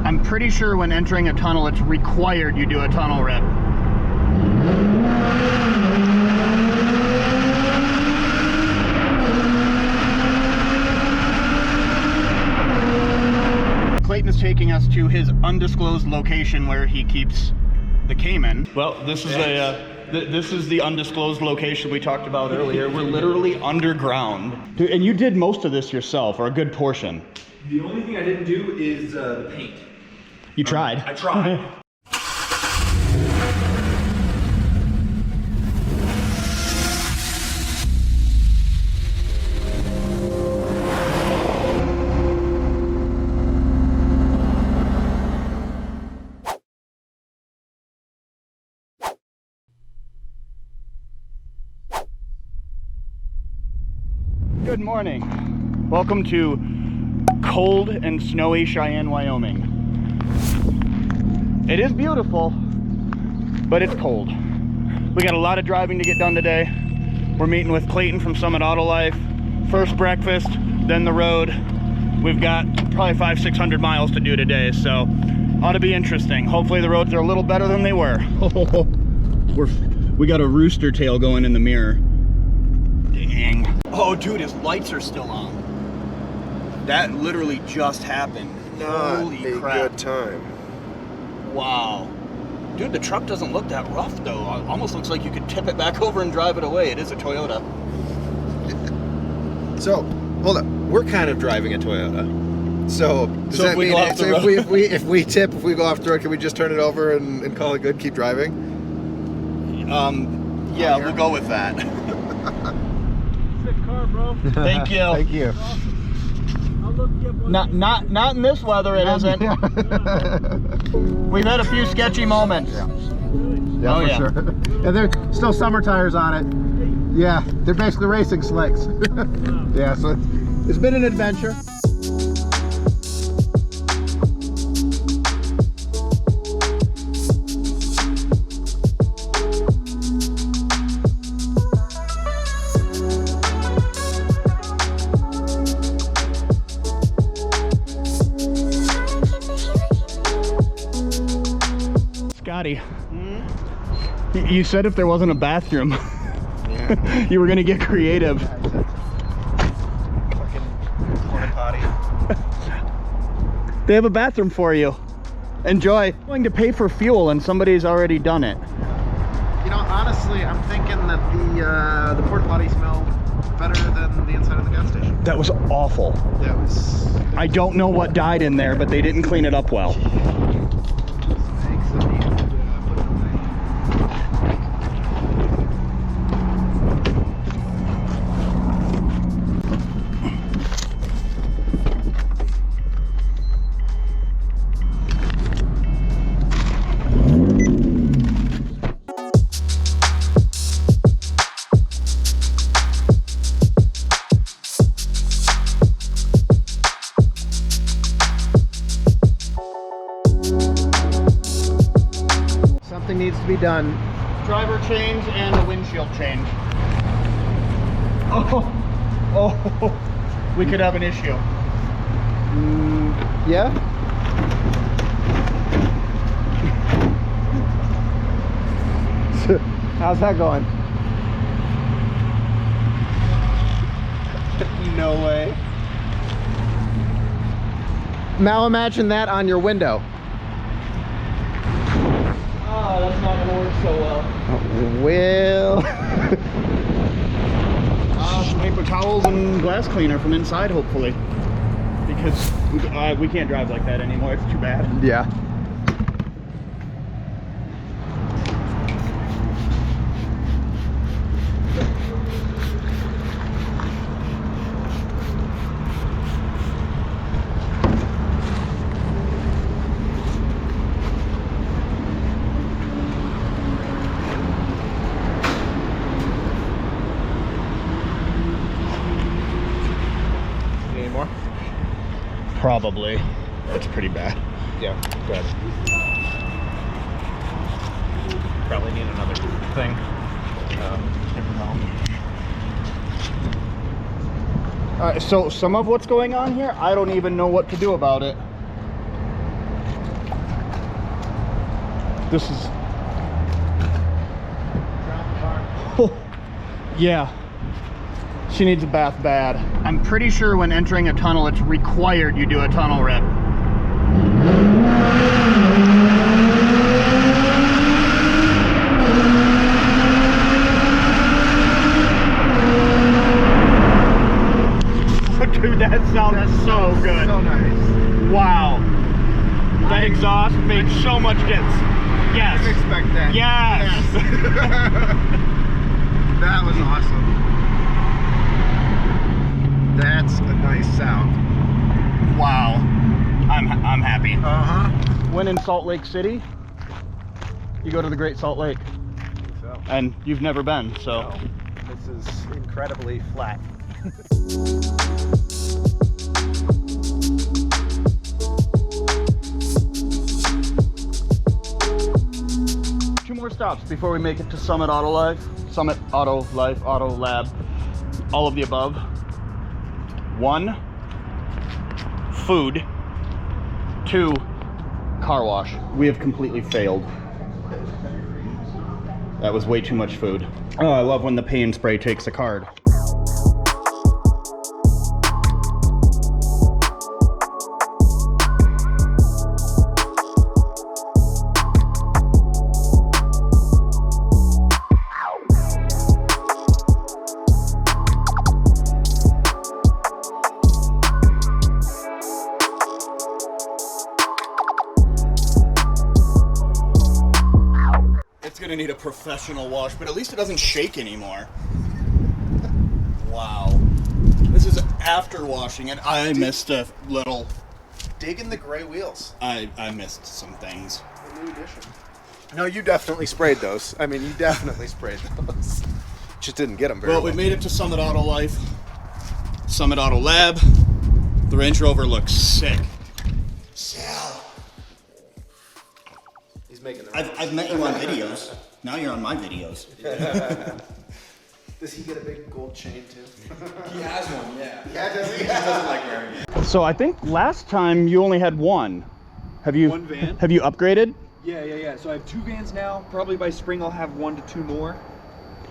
I'm pretty sure when entering a tunnel, it's required you do a tunnel rip. Clayton is taking us to his undisclosed location where he keeps the Cayman. Well, this is this is the undisclosed location we talked about earlier. We're literally underground. Dude, and you did most of this yourself, or a good portion. The only thing I didn't do is the paint. You tried. I tried. Good morning. Welcome to cold and snowy Cheyenne, Wyoming. It is beautiful, but it's cold. We got a lot of driving to get done today. We're meeting with Clayton from Summit Auto Life. First breakfast, then the road. We've got probably 500-600 miles to do today, so ought to be interesting. Hopefully the roads are a little better than they were. We got a rooster tail going in the mirror. Dang. Oh, dude, his lights are still on. That literally just happened. Holy crap. Good time. Wow. Dude, the truck doesn't look that rough, though. It almost looks like you could tip it back over and drive it away. It is a Toyota. So, hold up. We're kind of driving a Toyota. So, does that mean if we tip, if we go off the road, can we just turn it over and call it good, keep driving? Yeah, we'll go with that. Sick car, bro. Thank you. Thank you. Not in this weather, it isn't. We've had a few sketchy moments. Yeah, for sure. And there's still summer tires on it. Yeah, they're basically racing slicks. Yeah, so it's been an adventure. Scotty, you said if there wasn't a bathroom, you were gonna get creative. Fucking porta potty. They have a bathroom for you. Enjoy. I'm going to pay for fuel and somebody's already done it. You know, honestly, I'm thinking that the porta potty smell better than the inside of the gas station. That was awful. That was. I don't know what died in there, but they didn't clean it up well. Needs to be done. Driver change and a windshield change. Oh, we could have an issue. Yeah. How's that going? No way. Now imagine that on your window. Oh, that's not gonna work so well. Well. Some paper towels and glass cleaner from inside, hopefully. Because we can't drive like that anymore. It's too bad. Yeah. Probably. It's pretty bad. Yeah, good. Probably need another thing. So some of what's going on here, I don't even know what to do about it. This is... Oh, yeah. She needs a bath bad. I'm pretty sure when entering a tunnel, it's required you do a tunnel rip. Dude, that sounds so good. So nice. Wow. That exhaust made so much difference. Yes. I didn't expect that. Yes. That was awesome. That's a nice sound. Wow. I'm happy. Uh-huh. When in Salt Lake City, you go to the Great Salt Lake. So, And you've never been, so. no, this is incredibly flat. Two more stops before we make it to Summit Auto Life. Summit Auto Life, Auto Lab, all of the above. 1, food. 2, car wash. We have completely failed. That was way too much food. Oh, I love when the paint spray takes a card. It's gonna need a professional wash, but at least it doesn't shake anymore. Wow. This is after washing it. I missed a little. Dig in the gray wheels. I missed some things. A new addition. No, you definitely sprayed those. I mean, you definitely sprayed those. Just didn't get them very well. Well, we made it to Summit Auto Life, Summit Auto Lab. The Range Rover looks sick. Sal. He's making the I've met you on videos. Now you're on my videos. Does he get a big gold chain too? He has one, yeah. Yeah, does he? He doesn't like wearing it. So I think last time you only had one. Have you? One van. Have you upgraded? Yeah. So I have 2 vans now. Probably by spring I'll have 1 to 2 more.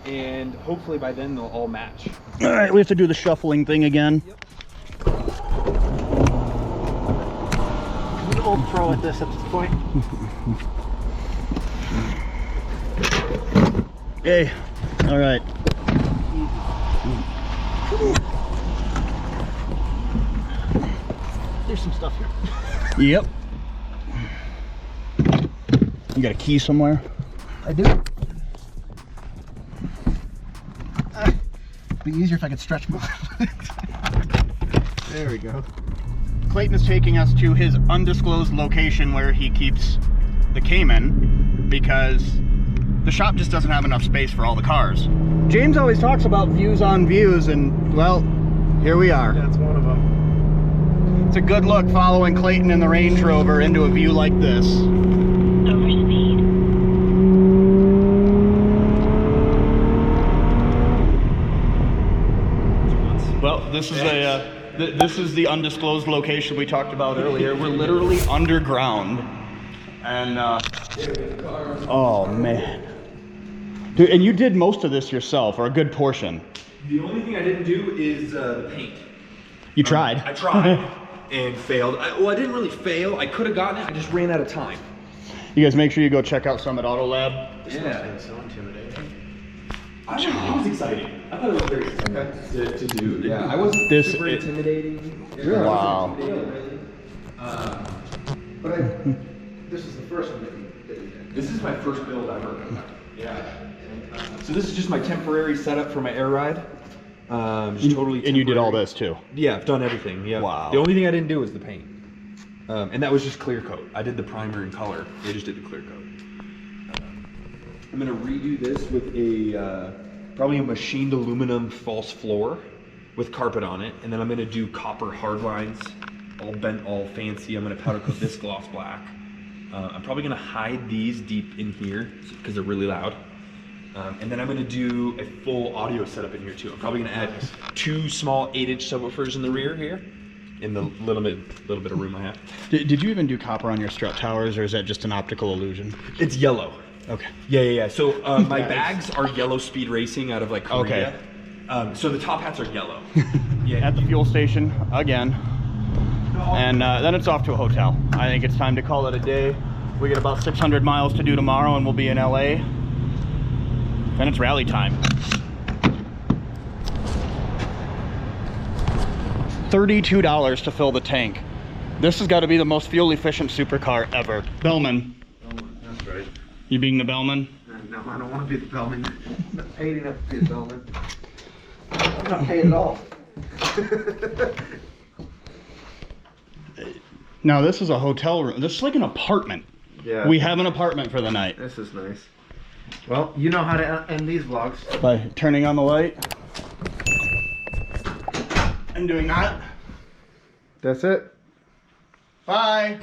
And hopefully by then they'll all match. All right, we have to do the shuffling thing again. Yep. I'm an old pro at this point. Hey, all right. There's some stuff here. Yep. You got a key somewhere? I do. It'd be easier if I could stretch my There we go. Clayton is taking us to his undisclosed location where he keeps the Cayman because the shop just doesn't have enough space for all the cars. James always talks about views on views, and well, here we are. That's one of them. It's a good look following Clayton in the Range Rover into a view like this. Well, this is this is the undisclosed location we talked about earlier. We're literally underground, and oh man, dude! And you did most of this yourself, or a good portion. The only thing I didn't do is the paint. You tried. I tried and failed. Well, I didn't really fail. I could have gotten it. I just ran out of time. You guys make sure you go check out Summit Auto Lab. Yeah. So intimidating. It was exciting. I thought it was very exciting to do. Yeah, I wasn't super intimidating. Wow. But this is the first one that you did. This is my first build ever. Yeah. So this is just my temporary setup for my air ride. Just totally. And you did all temporary. this too. Yeah, I've done everything. Yeah. Wow. The only thing I didn't do was the paint, and that was just clear coat. I did the primer and color. They just did the clear coat. I'm gonna redo this with a probably a machined aluminum false floor with carpet on it, and then I'm gonna do copper hard lines, all bent, all fancy. I'm gonna powder coat this gloss black. I'm probably gonna hide these deep in here because they're really loud. And then I'm gonna do a full audio setup in here too. I'm probably gonna add 2 small 8-inch subwoofers in the rear here. in the little bit of room I have. Did you even do copper on your strut towers, or is that just an optical illusion? It's yellow. Okay. Yeah. So my bags are yellow Speed Racing out of like Korea. Okay. So the top hats are yellow. At the fuel station again, and then it's off to a hotel. I think it's time to call it a day. We get about 600 miles to do tomorrow, and we'll be in LA. Then it's rally time. $32 to fill the tank. This has got to be the most fuel efficient supercar ever. Bellman. That's right. You being the Bellman? No, I don't want to be the bellman. I'm not paid enough to be the bellman. I'm not paid at all. Now this is a hotel room. This is like an apartment. Yeah. We have an apartment for the night. This is nice. Well, you know how to end these vlogs. By turning on the light and doing that. That's it. Bye.